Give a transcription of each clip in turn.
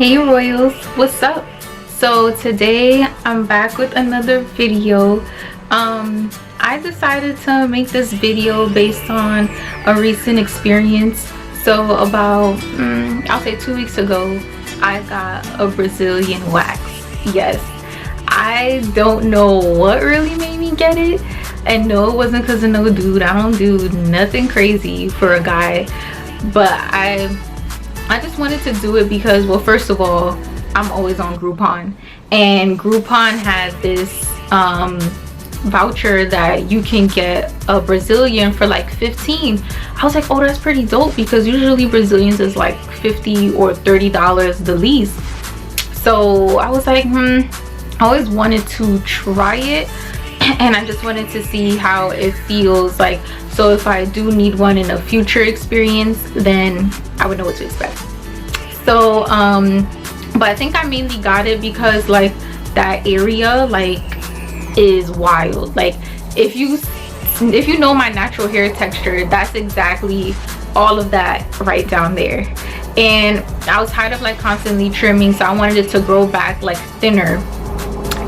Hey Royals, what's up? So today I'm back with another video. I decided to make this video based on a recent experience. So about I'll say 2 weeks ago, I got a Brazilian wax. Yes, I don't know what really made me get it, and no, it wasn't because of no dude. I don't do nothing crazy for a guy, but I just wanted to do it because, well, first of all, I'm always on Groupon, and Groupon had this voucher that you can get a Brazilian for like 15. I was like, oh, that's pretty dope, because usually Brazilians is like $50 or $30 the least. So I was like, I always wanted to try it, and I just wanted to see how it feels like, so if I do need one in a future experience, then I would know what to expect. So but I think I mainly got it because like that area like is wild. Like if you know my natural hair texture, that's exactly all of that right down there. And I was tired of like constantly trimming, so I wanted it to grow back like thinner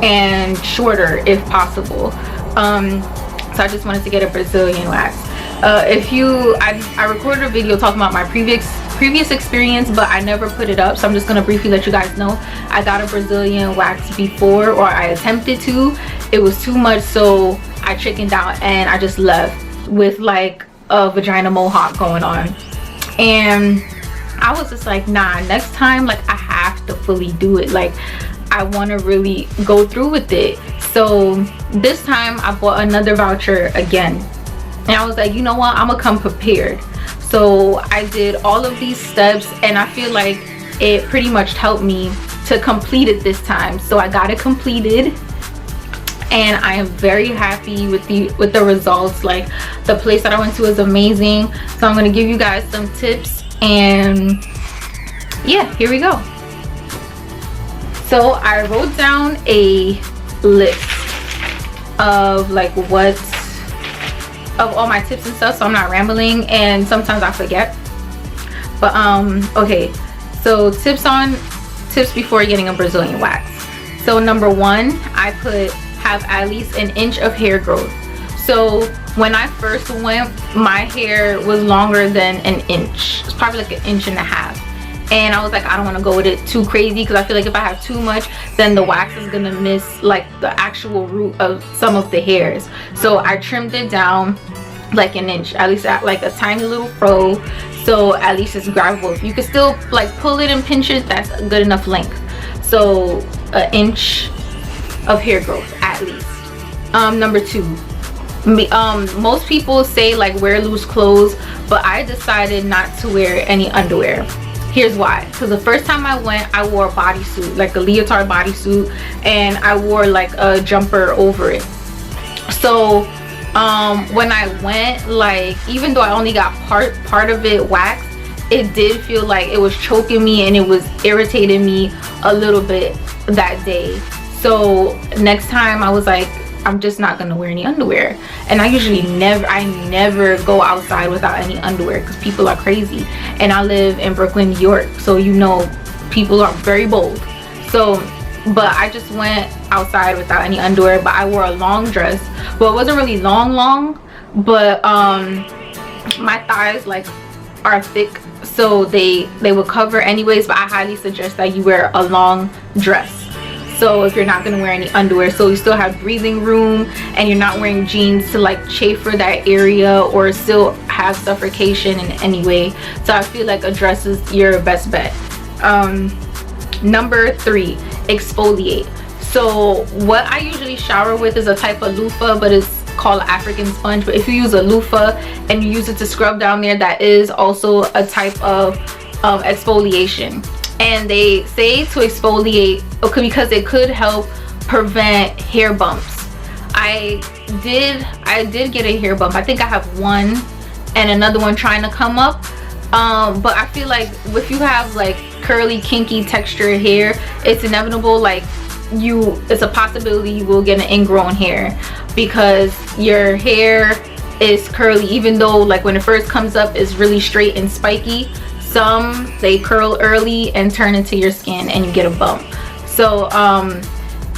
and shorter if possible. So I just wanted to get a Brazilian wax. I recorded a video talking about my previous experience, but I never put it up, so I'm just gonna briefly let you guys know. I got a Brazilian wax before, or I attempted to. It was too much, so I chickened out and I just left with like a vagina mohawk going on. And I was just like, nah, next time like I have to fully do it. Like I want to really go through with it. So this time I bought another voucher again, and I was like, you know what, I'm gonna come prepared. So I did all of these steps, and I feel like it pretty much helped me to complete it this time. So I got it completed, and I am very happy with the results. Like the place that I went to is amazing. So I'm gonna give you guys some tips, and yeah, here we go. So I wrote down a list of like of all my tips and stuff, so I'm not rambling, and sometimes I forget. But okay, so tips before getting a Brazilian wax. So number one, I put have at least an inch of hair growth. So when I first went, my hair was longer than an inch. It's probably like an inch and a half. And I was like, I don't want to go with it too crazy, because I feel like if I have too much, then the wax is gonna miss like the actual root of some of the hairs. So I trimmed it down like an inch, at least at like a tiny little fro, so at least it's grabbable. If you can still like pull it and pinch it, that's a good enough length. So an inch of hair growth at least. Number two, most people say like wear loose clothes, but I decided not to wear any underwear. Here's why. Because the first time I went, I wore a bodysuit, like a leotard bodysuit, and I wore like a jumper over it. So when I went, like even though I only got part of it waxed, it did feel like it was choking me and it was irritating me a little bit that day. So next time I was like, I'm just not gonna wear any underwear. And I usually never go outside without any underwear, because people are crazy, and I live in Brooklyn, New York, so you know people are very bold. So but I just went outside without any underwear, but I wore a long dress. Well, it wasn't really long, but my thighs like are thick, so they would cover anyways. But I highly suggest that you wear a long dress, so if you're not going to wear any underwear, so you still have breathing room, and you're not wearing jeans to like chafer that area or still have suffocation in any way. So I feel like a dress is your best bet. Number three, exfoliate. So what I usually shower with is a type of loofah, but it's called African sponge. But if you use a loofah and you use it to scrub down there, that is also a type of exfoliation. And they say to exfoliate because it could help prevent hair bumps. I did get a hair bump. I think I have one and another one trying to come up. But I feel like if you have like curly, kinky textured hair, it's inevitable. Like it's a possibility you will get an ingrown hair, because your hair is curly, even though like when it first comes up it's really straight and spiky. some they curl early and turn into your skin and you get a bump. So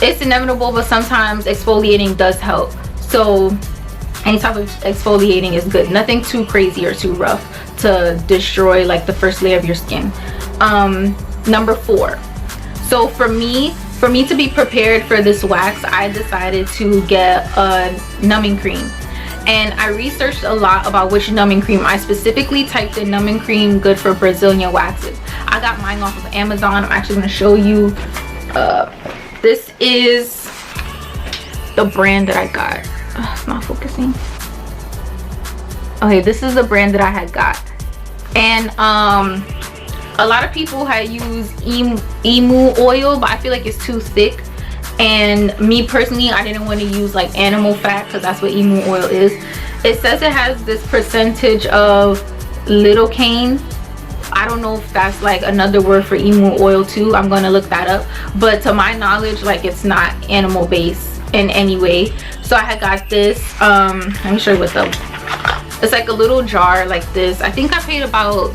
it's inevitable, but sometimes exfoliating does help. So any type of exfoliating is good. Nothing too crazy or too rough to destroy like the first layer of your skin. Number 4. So for me to be prepared for this wax, I decided to get a numbing cream. And I researched a lot about which numbing cream. I specifically typed in numbing cream good for Brazilian waxes. I got mine off of Amazon. I'm actually going to show you. This is the brand that I got. It's not focusing. Okay, this is the brand that I had got. And a lot of people had used emu oil, but I feel like it's too thick. And me personally, I didn't want to use like animal fat because that's what emu oil is. It says it has this percentage of lidocaine. I don't know if that's like another word for emu oil too. I'm gonna look that up. But to my knowledge, like it's not animal based in any way. So I had got this. Let me show you what's up. It's like a little jar like this. I think I paid about,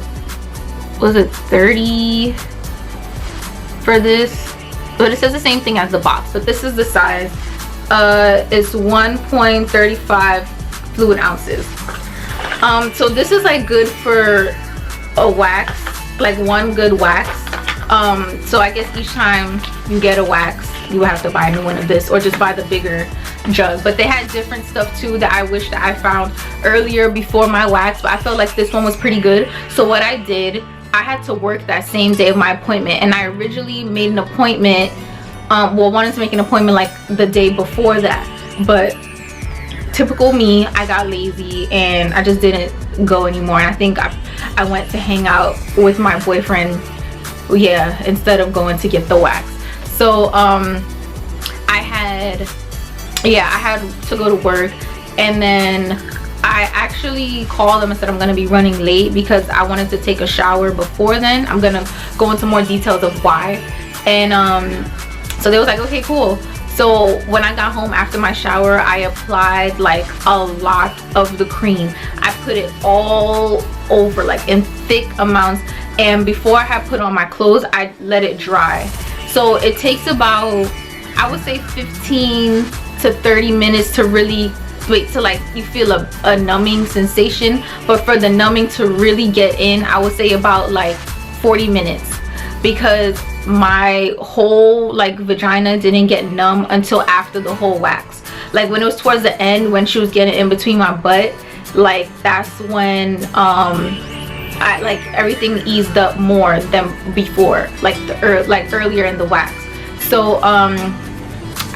was it 30 for this? But it says the same thing as the box, but this is the size. It's 1.35 fluid ounces. So this is like good for a wax, like one good wax. So I guess each time you get a wax, you have to buy a new one of this, or just buy the bigger jug. But they had different stuff too that I wish that I found earlier before my wax, but I felt like this one was pretty good. So what I did, I had to work that same day of my appointment, and I originally made an appointment, wanted to make an appointment like the day before that, but typical me, I got lazy and I just didn't go anymore. And I think I went to hang out with my boyfriend, yeah, instead of going to get the wax. So I had to go to work, and then I actually called them and said I'm gonna be running late because I wanted to take a shower before then. I'm gonna go into more details of why. And so they was like, okay, cool. So when I got home after my shower, I applied like a lot of the cream. I put it all over, like in thick amounts, and before I had put on my clothes, I let it dry. So it takes about, I would say 15 to 30 minutes to really wait till like you feel a numbing sensation. But for the numbing to really get in, I would say about like 40 minutes, because my whole like vagina didn't get numb until after the whole wax. Like when it was towards the end, when she was getting in between my butt, like that's when I like everything eased up more than before, like earlier in the wax. So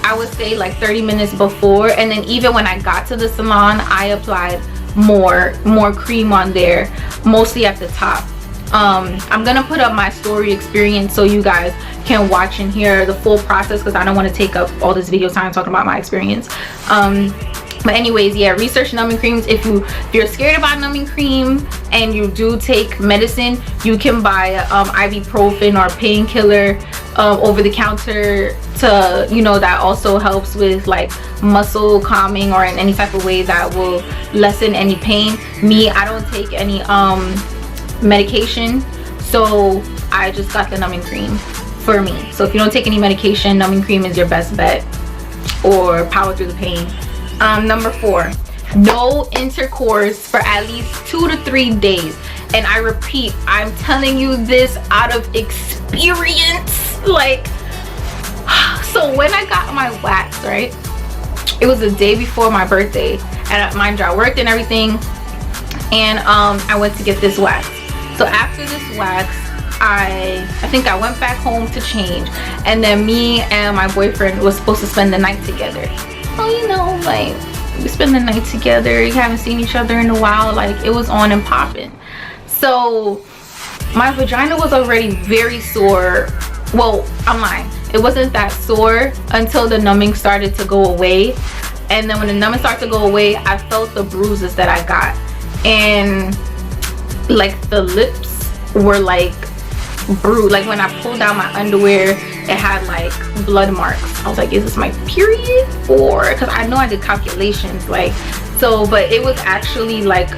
I would say like 30 minutes before, and then even when I got to the salon, I applied more cream on there, mostly at the top. I'm gonna put up my story experience so you guys can watch and hear the full process, because I don't want to take up all this video time talking about my experience. But anyways, yeah, research numbing creams. If you're scared about numbing cream and you do take medicine, you can buy ibuprofen or painkiller over the counter to, you know, that also helps with like muscle calming or in any type of way that will lessen any pain. Me, I don't take any medication, so I just got the numbing cream for me. So if you don't take any medication, numbing cream is your best bet, or power through the pain. Number 4, no intercourse for at least 2 to 3 days. And I repeat, I'm telling you this out of experience. Like, so when I got my wax, right, it was the day before my birthday, and mind you, I worked and everything, and I went to get this wax. So after this wax, I think I went back home to change, and then me and my boyfriend was supposed to spend the night together. Oh, you know, like, we spend the night together, you haven't seen each other in a while, like it was on and popping. So my vagina was already very sore. Well, I'm lying, it wasn't that sore until the numbing started to go away. And then when the numbing started to go away, I felt the bruises that I got, and like the lips were like bruised. Like when I pulled down my underwear, it had like blood marks. I was like, is this my period? Or because I know I did calculations, like, so, but it was actually like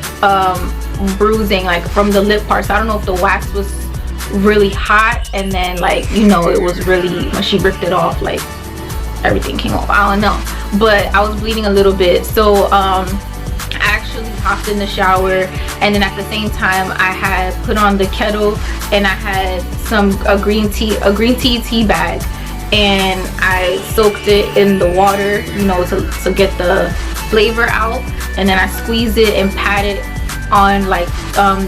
bruising like from the lip part. So I don't know if the wax was really hot, and then like, you know, it was really, when she ripped it off, like everything came off. I don't know, but I was bleeding a little bit. So I actually hopped in the shower, and then at the same time I had put on the kettle, and I had a green tea tea bag, and I soaked it in the water, you know, to get the flavor out, and then I squeezed it and patted on like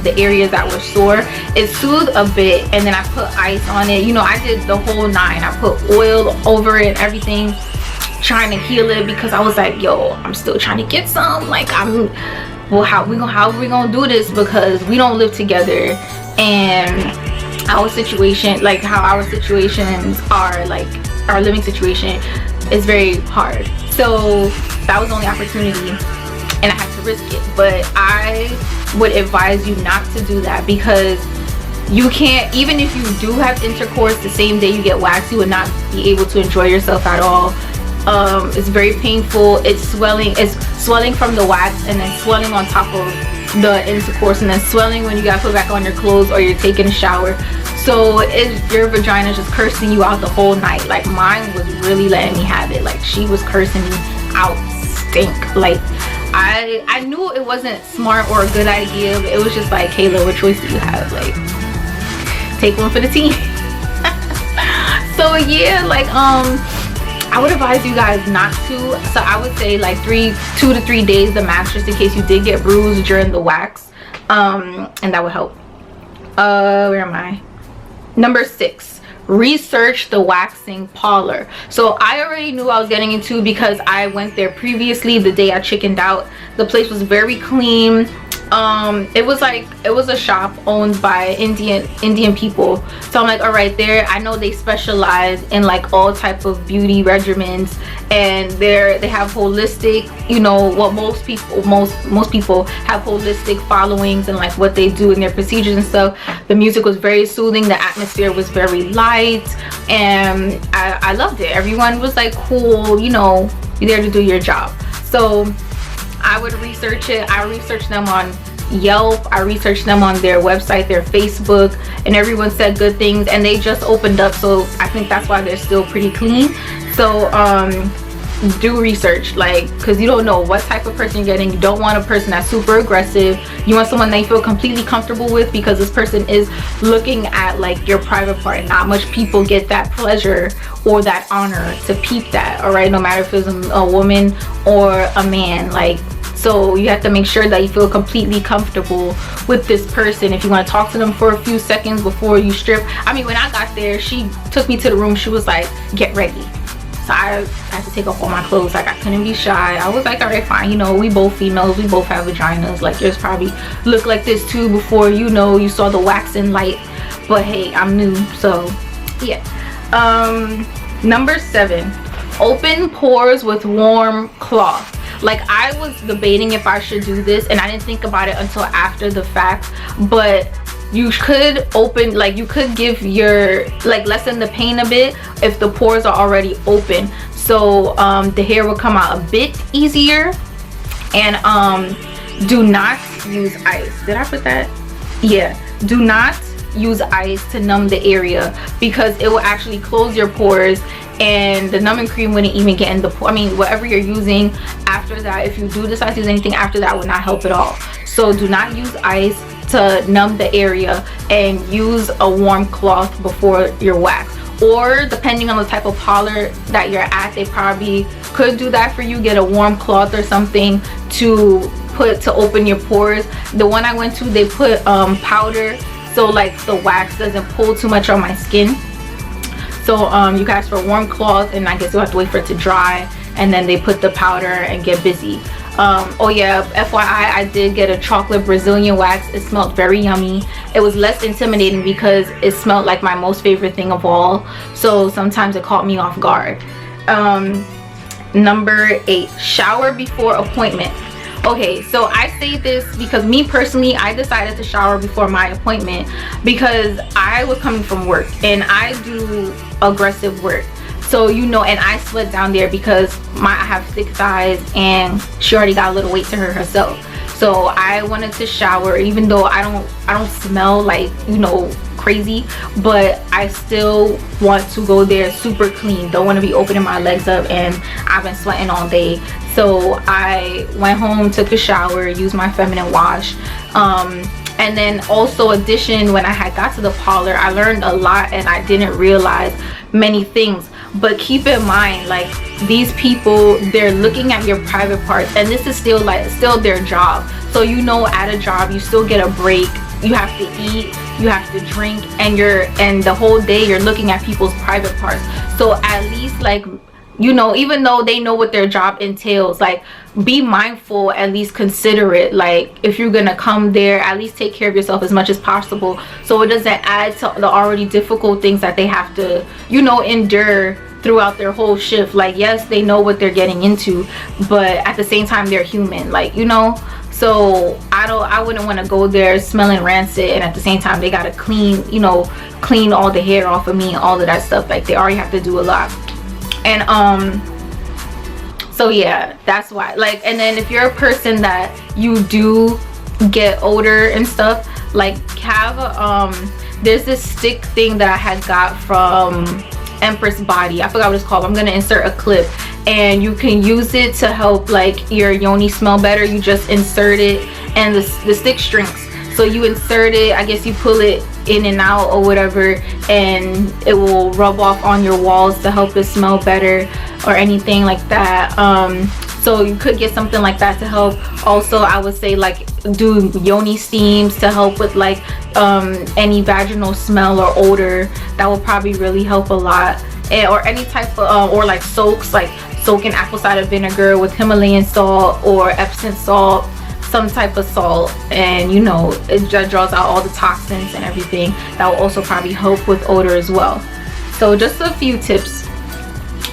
the areas that were sore. It soothed a bit, and then I put ice on it. You know, I did the whole nine. I put oil over it and everything, trying to heal it, because I was like, yo, I'm still trying to get some. Like, well, how are we gonna do this, because we don't live together, and our situation, like how our situations are, like our living situation is very hard. So that was the only opportunity, and I had to risk it. But I would advise you not to do that, because you can't, even if you do have intercourse the same day you get waxed, you would not be able to enjoy yourself at all. It's very painful. It's swelling from the wax, and then swelling on top of the intercourse, and then swelling when you gotta put back on your clothes or you're taking a shower. So your vagina is just cursing you out the whole night. Like mine was really letting me have it. Like she was cursing me out stink. Like I knew it wasn't smart or a good idea, but it was just like, Kayla, what choice do you have? Like, take one for the team. So yeah, like I would advise you guys not to. So I would say like 2 to 3 days the max, just in case you did get bruised during the wax, and that would help. Where am I? Number 6, research the waxing parlor. So I already knew I was getting into, because I went there previously the day I chickened out. The place was very clean. It was a shop owned by Indian people. So I'm like, all right, there, I know they specialize in like all type of beauty regimens, and they have holistic, you know, what most people have holistic followings, and like what they do in their procedures and stuff. The music was very soothing, the atmosphere was very light, and I loved it. Everyone was like, cool, you know, you're there to do your job. So I would research it. I researched them on Yelp, I researched them on their website, their Facebook, and everyone said good things, and they just opened up, so I think that's why they're still pretty clean. So do research, like, because you don't know what type of person you're getting. You don't want a person that's super aggressive. You want someone that you feel completely comfortable with, because this person is looking at like your private part. Not much people get that pleasure or that honor to peep that, all right, no matter if it's a woman or a man. Like, so you have to make sure that you feel completely comfortable with this person. If you want to talk to them for a few seconds before you strip. I mean, when I got there, she took me to the room. She was like, get ready. So I had to take off all my clothes. Like, I couldn't be shy. I was like, all right, fine. You know, we both females. We both have vaginas. Like, yours probably look like this too before, you know, you saw the waxing light. But hey, I'm new. So yeah. Number 7, open pores with warm cloth. Like, I was debating if I should do this, and I didn't think about it until after the fact, but you could open, like, you could give your, like, lessen the pain a bit if the pores are already open. So the hair will come out a bit easier. And do not use ice. Did I put that? Yeah, do not use ice to numb the area, because it will actually close your pores, and the numbing cream wouldn't even get in the pore. I mean, whatever you're using after that, if you do decide to use anything after that, would not help at all. So do not use ice to numb the area, and use a warm cloth before your wax. Or depending on the type of parlor that you're at, they probably could do that for you. Get a warm cloth or something to put to open your pores. The one I went to, they put powder, so like the wax doesn't pull too much on my skin. So you can ask for a warm cloth, and I guess you'll have to wait for it to dry, and then they put the powder and get busy. Oh yeah, FYI, I did get a chocolate Brazilian wax. It smelled very yummy. It was less intimidating because it smelled like my most favorite thing of all, so sometimes it caught me off guard. Number 8, shower before appointment. Okay, so I say this because me personally, I decided to shower before my appointment because I was coming from work, and I do aggressive work. So, you know, and I sweat down there because I have thick thighs, and she already got a little weight to her herself. So I wanted to shower, even though I don't smell like, you know, crazy, but I still want to go there super clean. Don't want to be opening my legs up and I've been sweating all day. So I went home, took a shower, used my feminine wash, and then also addition, when I had got to the parlor, I learned a lot and I didn't realize many things. But keep in mind, like, these people, they're looking at your private parts, and this is still their job. So, you know, at a job you still get a break, you have to eat, you have to drink, and the whole day you're looking at people's private parts. So at least, like, you know, even though they know what their job entails, like, be mindful, at least consider it. Like, if you're gonna come there, at least take care of yourself as much as possible, so it doesn't add to the already difficult things that they have to, you know, endure throughout their whole shift. Like, yes, they know what they're getting into, but at the same time they're human, like, you know. So I wouldn't want to go there smelling rancid, and at the same time they gotta clean, you know, clean all the hair off of me and all of that stuff. Like, they already have to do a lot. And so yeah, that's why. Like, and then if you're a person that you do get odor and stuff, like, have there's this stick thing that I had got from Empress Body, I forgot what it's called. I'm gonna insert a clip, and you can use it to help, like, your yoni smell better. You just insert it, and the stick shrinks. So you insert it, I guess you pull it in and out or whatever, and it will rub off on your walls to help it smell better or anything like that. So you could get something like that to help. Also, I would say, like, do yoni steams to help with, like, any vaginal smell or odor. That will probably really help a lot. Or any type of or like soaks, like soak in apple cider vinegar with Himalayan salt or Epsom salt, some type of salt, and, you know, it just draws out all the toxins and everything. That will also probably help with odor as well. So just a few tips.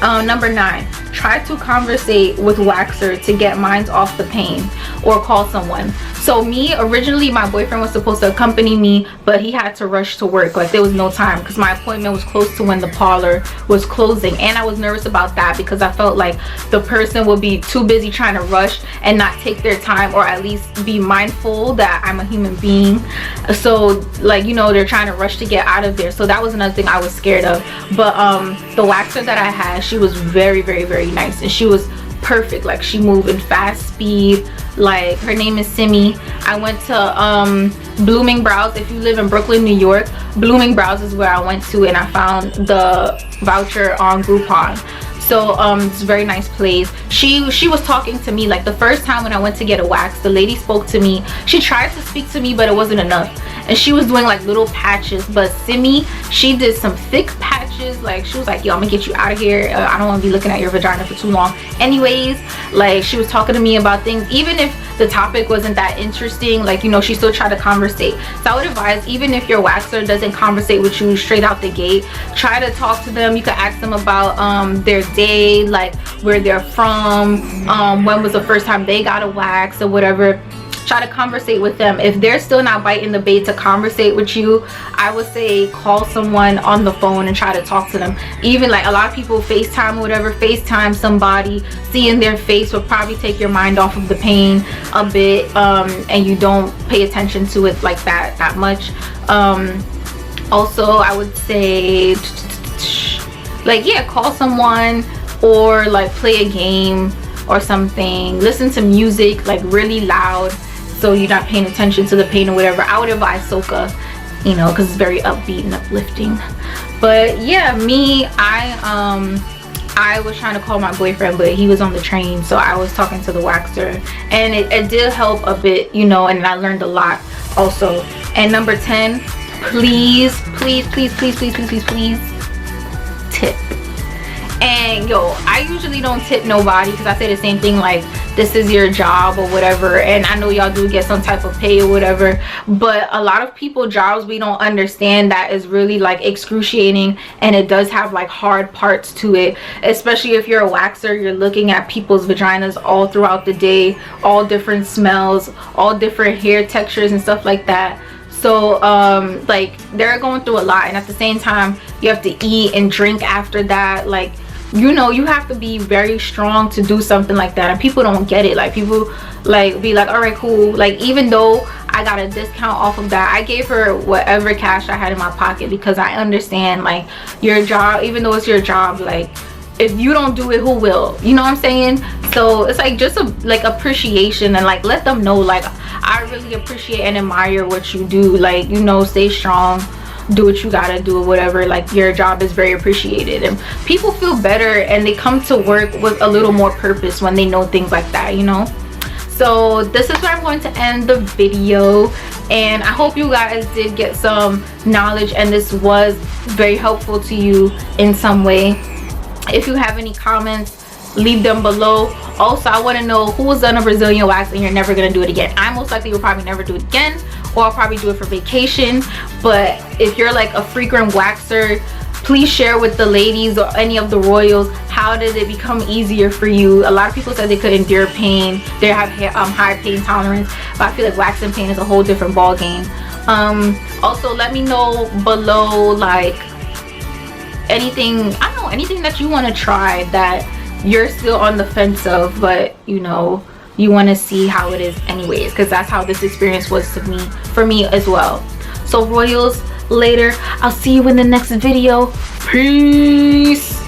Number 9, try to conversate with waxer to get minds off the pain, or call someone. So me, originally my boyfriend was supposed to accompany me, but he had to rush to work. Like, there was no time because my appointment was close to when the parlor was closing, and I was nervous about that because I felt like the person would be too busy trying to rush and not take their time, or at least be mindful that I'm a human being. So, like, you know, they're trying to rush to get out of there. So that was another thing I was scared of. But the waxer that I had, she was very, very, very nice, and she was perfect. Like, she moved in fast speed. Like, her name is Simi. I went to Blooming Brows. If you live in Brooklyn, New York, Blooming Brows is where I went to, and I found the voucher on Groupon. So it's a very nice place. She was talking to me. Like, the first time when I went to get a wax, the lady spoke to me. She tried to speak to me, but it wasn't enough, and she was doing like little patches. But Simi, she did some thick patches. Like, she was like, yo, I'm gonna get you out of here. I don't want to be looking at your vagina for too long. Anyways, like, she was talking to me about things, even if the topic wasn't that interesting. Like, you know, she still tried to conversate. So I would advise, even if your waxer doesn't conversate with you straight out the gate, try to talk to them. You could ask them about their day, like where they're from, when was the first time they got a wax or whatever. Try to conversate with them. If they're still not biting the bait to conversate with you, I would say call someone on the phone and try to talk to them. Even, like, a lot of people FaceTime or whatever. FaceTime somebody, seeing their face will probably take your mind off of the pain a bit, and you don't pay attention to it like that much. Also, I would say, like, yeah, call someone, or like play a game or something. Listen to music, like, really loud, so you're not paying attention to the pain or whatever. I would advise soca, you know, because it's very upbeat and uplifting. But yeah, me, I was trying to call my boyfriend, but he was on the train, so I was talking to the waxer, and it did help a bit, you know, and I learned a lot also. And number 10, please tip. And yo, I usually don't tip nobody because I say the same thing, like, this is your job or whatever, and I know y'all do get some type of pay or whatever, but a lot of people jobs, we don't understand that is really, like, excruciating, and it does have, like, hard parts to it. Especially if you're a waxer, you're looking at people's vaginas all throughout the day, all different smells, all different hair textures and stuff like that. So like, they're going through a lot, and at the same time you have to eat and drink after that. Like, you know, you have to be very strong to do something like that, and people don't get it. Like, people like be like, all right, cool. Like, even though I got a discount off of that, I gave her whatever cash I had in my pocket, because I understand, like, your job, even though it's your job, like, if you don't do it, who will? You know what I'm saying? So it's like just a like appreciation, and like let them know, like, I really appreciate and admire what you do. Like, you know, stay strong, do what you gotta do, or whatever. Like, your job is very appreciated, and people feel better and they come to work with a little more purpose when they know things like that, you know. So this is where I'm going to end the video, and I hope you guys did get some knowledge and this was very helpful to you in some way. If you have any comments, leave them below. Also, I want to know who's done a Brazilian wax and you're never going to do it again. I most likely will probably never do it again, or I'll probably do it for vacation. But if you're like a frequent waxer, please share with the ladies or any of the royals, how did it become easier for you? A lot of people said they could endure pain, they have high pain tolerance, but I feel like waxing pain is a whole different ball game. Also, let me know below, like, anything, I don't know, anything that you want to try that you're still on the fence of, but you know, you want to see how it is anyways, because that's how this experience was to me, for me as well. So royals, later, I'll see you in the next video. Peace.